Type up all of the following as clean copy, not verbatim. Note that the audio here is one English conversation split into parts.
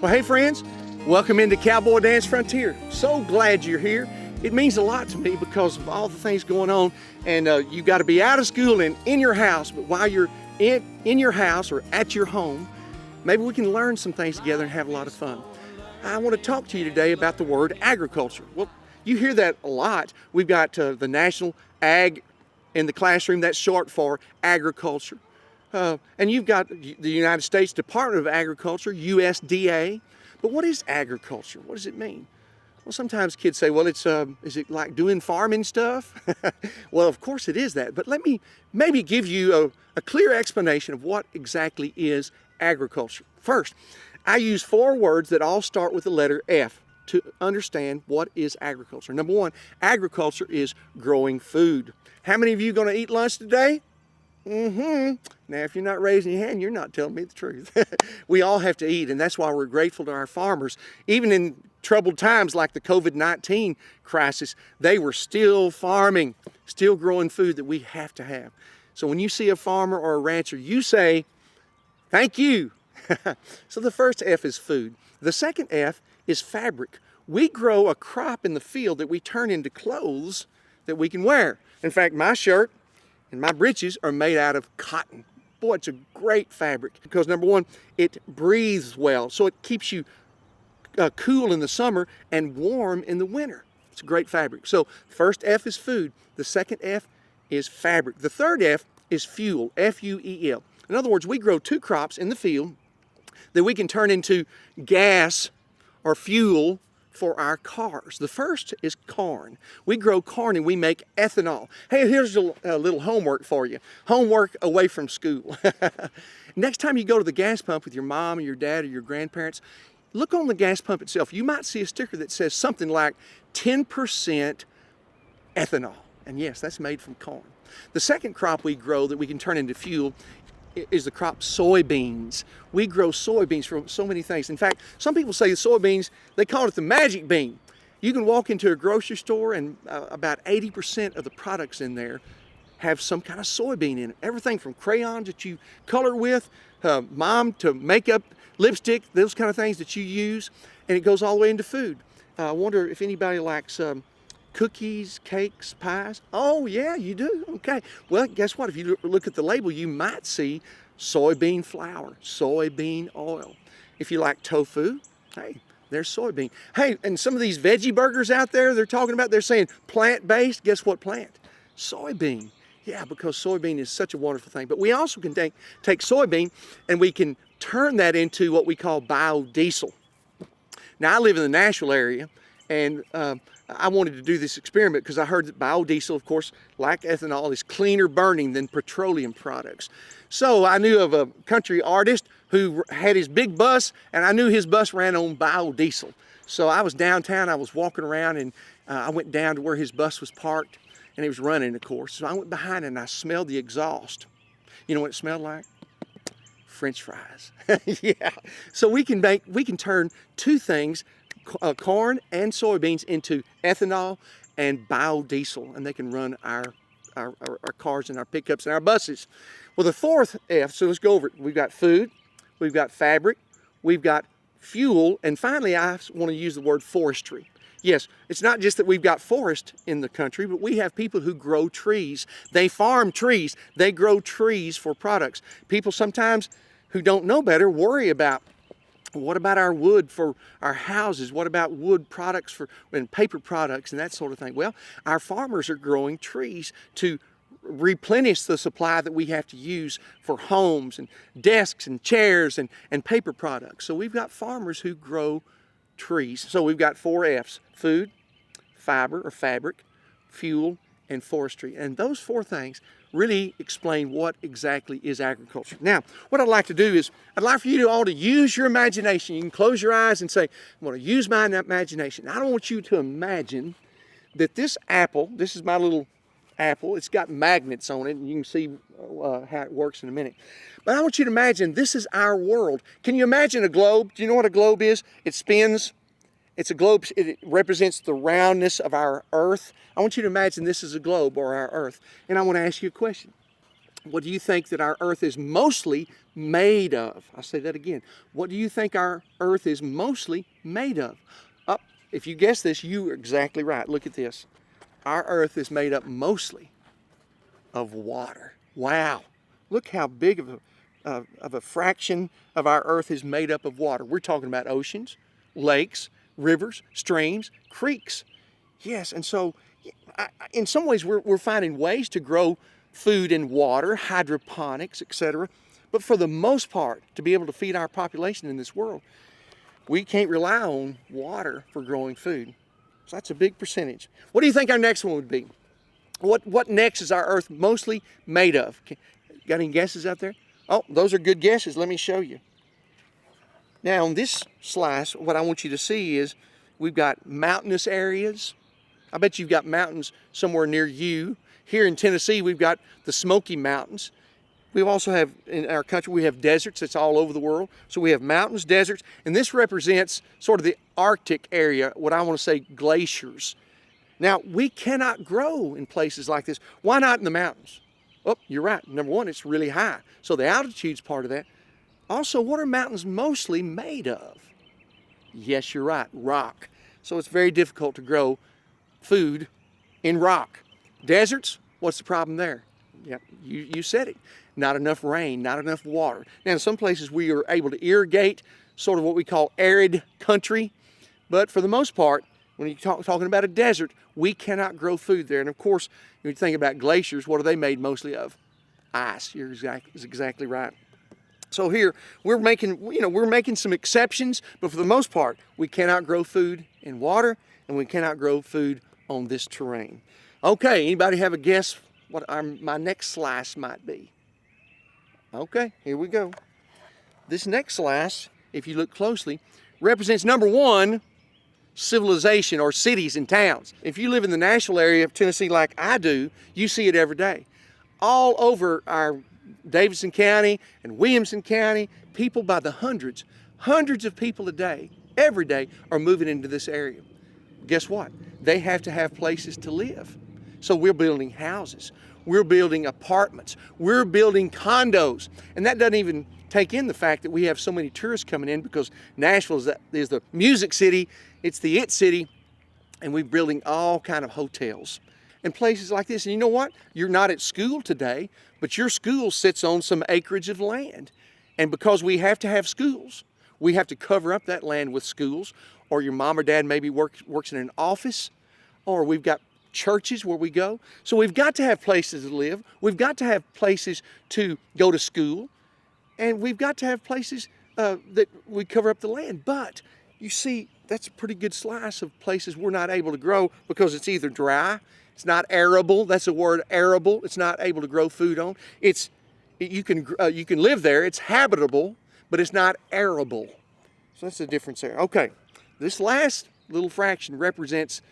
Well, hey friends, welcome into Cowboy Dan's Frontier. So glad you're here. It means a lot to me because of all the things going on, and you got to be out of school and in your house, but while you're in your house or at your home, maybe we can learn some things together and have a lot of fun. I want to talk to you today about the word agriculture. Well, you hear that a lot. We've got the National Ag in the classroom. That's short for agriculture. And you've got the United States Department of Agriculture, USDA. But what is agriculture? What does it mean? Well, sometimes kids say, well, is it like doing farming stuff? Well, of course it is that. But let me maybe give you a clear explanation of what exactly is agriculture. First, I use 4 words that all start with the letter F to understand what is agriculture. Number 1, agriculture is growing food. How many of you are going to eat lunch today? Now, if you're not raising your hand, you're not telling me the truth. We all have to eat, and that's why we're grateful to our farmers. Even in troubled times like the COVID-19 crisis, they were still farming, still growing food that we have to have. So when you see a farmer or a rancher, you say, thank you. So the first F is food. The second F is fabric. We grow a crop in the field that we turn into clothes that we can wear. In fact, my shirt and my breeches are made out of cotton. Boy, it's a great fabric because number 1, it breathes well. So it keeps you cool in the summer and warm in the winter. It's a great fabric. So first F is food. The second F is fabric. The third F is fuel, F-U-E-L. In other words, we grow 2 crops in the field that we can turn into gas or fuel for our cars. The first is corn. We grow corn and we make ethanol. Hey, here's a little homework for you. Homework away from school. Next time you go to the gas pump with your mom or your dad or your grandparents, look on the gas pump itself. You might see a sticker that says something like 10% ethanol. And yes, that's made from corn. The second crop we grow that we can turn into fuel is the crop soybeans. We grow soybeans from so many things. In fact, some people say the soybeans, they call it the magic bean. You can walk into a grocery store and about 80% of the products in there have some kind of soybean in it. Everything from crayons that you color with, mom, to makeup, lipstick, those kind of things that you use, and it goes all the way into food. I wonder if anybody likes cookies, cakes, pies. Oh yeah, you do? Okay. Well, guess what? If you look at the label, you might see soybean flour, soybean oil. If you like tofu, hey, there's soybean. Hey, and some of these veggie burgers out there they're talking about, they're saying plant-based. Guess what plant? Soybean. Yeah, because soybean is such a wonderful thing. But we also can take soybean and we can turn that into what we call biodiesel. Now, I live in the Nashville area, and I wanted to do this experiment because I heard that biodiesel, of course, like ethanol, is cleaner burning than petroleum products. So I knew of a country artist who had his big bus, and I knew his bus ran on biodiesel. So I was downtown, I was walking around, and I went down to where his bus was parked, and it was running, of course. So I went behind and I smelled the exhaust. You know what it smelled like? French fries. Yeah. So we can turn 2 things, corn and soybeans, into ethanol and biodiesel, and they can run our cars and our pickups and our buses. Well, the fourth F, so let's go over it. We've got food, we've got fabric, we've got fuel, and finally I want to use the word forestry. Yes, it's not just that we've got forest in the country, but we have people who grow trees. They farm trees. They grow trees for products. People sometimes who don't know better worry about, what about our wood for our houses? What about wood products and paper products and that sort of thing? Well, our farmers are growing trees to replenish the supply that we have to use for homes and desks and chairs and paper products. So we've got farmers who grow trees. So we've got 4 F's: food, fiber or fabric, fuel, and forestry. And those 4 things really explain what exactly is agriculture. Now, what I'd like to do is, I'd like for you all to use your imagination. You can close your eyes and say, I'm going to use my imagination. I don't want you to imagine that this is my little apple. It's got magnets on it, and you can see how it works in a minute. But I want you to imagine this is our world. Can you imagine a globe? Do you know what a globe is? It spins. It's a globe. It represents the roundness of our earth. I want you to imagine this is a globe, or our earth. And I want to ask you a question. What do you think that our earth is mostly made of? I'll say that again. What do you think our earth is mostly made of? If you guess this, you are exactly right. Look at this. Our earth is made up mostly of water. Wow. Look how big of a fraction of our earth is made up of water. We're talking about oceans, lakes, rivers, streams, creeks. Yes, and so in some ways we're finding ways to grow food in water, hydroponics, etc. But for the most part, to be able to feed our population in this world, we can't rely on water for growing food. So that's a big percentage. What do you think our next one would be? What next is our earth mostly made of? Got any guesses out there? Oh, those are good guesses. Let me show you. Now on this slice, what I want you to see is we've got mountainous areas. I bet you've got mountains somewhere near you. Here in Tennessee, we've got the Smoky Mountains. We also have, in our country, we have deserts. That's all over the world. So we have mountains, deserts, and this represents sort of the Arctic area, what I want to say glaciers. Now, we cannot grow in places like this. Why not in the mountains? Oh, you're right. Number one, it's really high. So the altitude's part of that. Also, what are mountains mostly made of? Yes, you're right, rock. So it's very difficult to grow food in rock. Deserts, what's the problem there? Yep, you said it. Not enough rain, not enough water. Now, in some places we are able to irrigate, sort of what we call arid country. But for the most part, when you're talking about a desert, we cannot grow food there. And of course, when you think about glaciers, what are they made mostly of? Ice. You're exactly right. So here we're making some exceptions, but for the most part, we cannot grow food in water, and we cannot grow food on this terrain. Okay, anybody have a guess what my next slice might be? Okay, here we go. This next slice, if you look closely, represents number one, civilization or cities and towns. If you live in the Nashville area of Tennessee like I do, you see it every day. All over our Davidson County and Williamson County, people by the hundreds of people a day, every day, are moving into this area. Guess what? They have to have places to live. So we're building houses, we're building apartments, we're building condos. And that doesn't even take in the fact that we have so many tourists coming in, because Nashville is the music city, it's the it city, and we're building all kind of hotels and places like this. And you know what? You're not at school today, but your school sits on some acreage of land. And because we have to have schools, we have to cover up that land with schools, or your mom or dad maybe works in an office, or we've got churches where we go. So we've got to have places to live. We've got to have places to go to school. And we've got to have places that we cover up the land. But you see, that's a pretty good slice of places we're not able to grow, because it's either dry, it's not arable. That's the word, arable. It's not able to grow food on. You can live there. It's habitable, but it's not arable. So that's the difference there. Okay, this last little fraction represents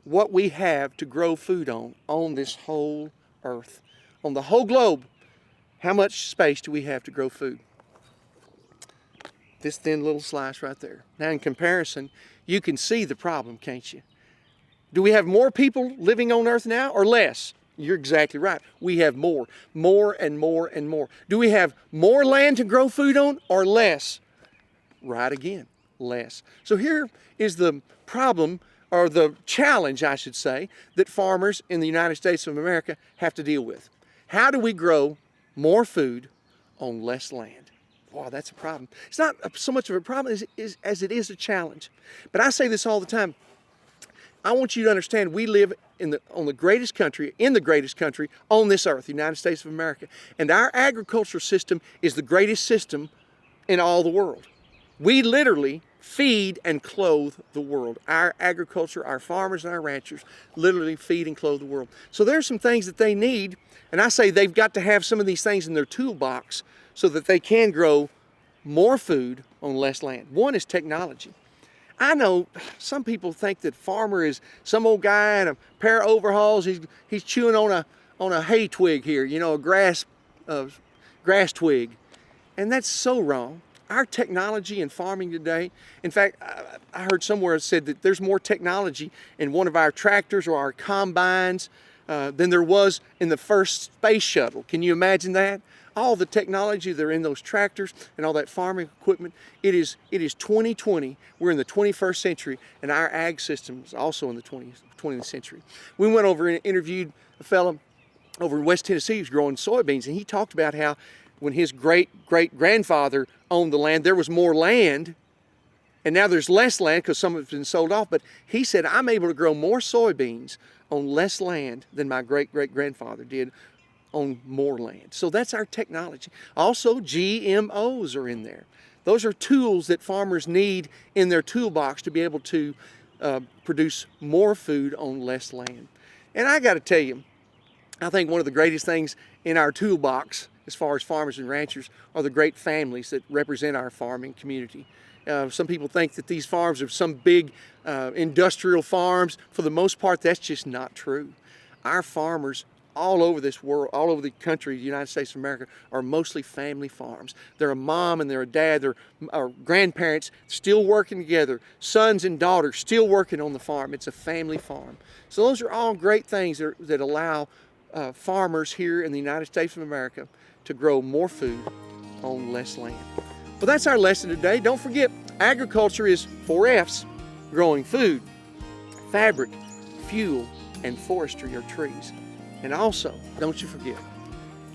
what we have to grow food on this whole earth. On the whole globe, how much space do we have to grow food? This thin little slice right there. Now in comparison, you can see the problem, can't you? Do we have more people living on earth now or less? You're exactly right. We have more and more and more. Do we have more land to grow food on or less? Right again, less. So here is the problem, or the challenge, I should say, that farmers in the United States of America have to deal with. How do we grow more food on less land? Wow, that's a problem. It's not so much of a problem as it is a challenge. But I say this all the time. I want you to understand we live in the greatest country on this earth, the United States of America. And our agricultural system is the greatest system in all the world. We literally feed and clothe the world. Our agriculture, our farmers and our ranchers literally feed and clothe the world. So there's some things that they need, and I say they've got to have some of these things in their toolbox so that they can grow more food on less land. One is technology. I know some people think that farmer is some old guy in a pair of overalls. He's chewing on a hay twig here, a grass twig, and that's so wrong. Our technology in farming today, in fact, I heard somewhere it said that there's more technology in one of our tractors or our combines than there was in the first space shuttle. Can you imagine that? All the technology that are in those tractors and all that farming equipment. It is 2020. We're in the 21st century, and our ag system is also in the 20th century. We went over and interviewed a fellow over in West Tennessee who's growing soybeans, and he talked about how when his great-great-grandfather owned the land, there was more land, and now there's less land because some of it's been sold off. But he said, I'm able to grow more soybeans on less land than my great-great-grandfather did on more land. So that's our technology. Also, GMOs are in there. Those are tools that farmers need in their toolbox to be able to produce more food on less land. And I got to tell you, I think one of the greatest things in our toolbox as far as farmers and ranchers are the great families that represent our farming community. Some people think that these farms are some big industrial farms. For the most part, that's just not true. Our farmers all over this world, all over the country, the United States of America, are mostly family farms. They're a mom and they're a dad, they're grandparents still working together, sons and daughters still working on the farm. It's a family farm. So those are all great things that allow farmers here in the United States of America to grow more food on less land. Well, that's our lesson today. Don't forget, agriculture is 4 F's: growing food, fabric, fuel, and forestry or trees. And also, don't you forget,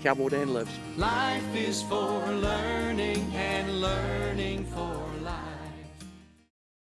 Cowboy Dan loves you. Life is for learning and learning for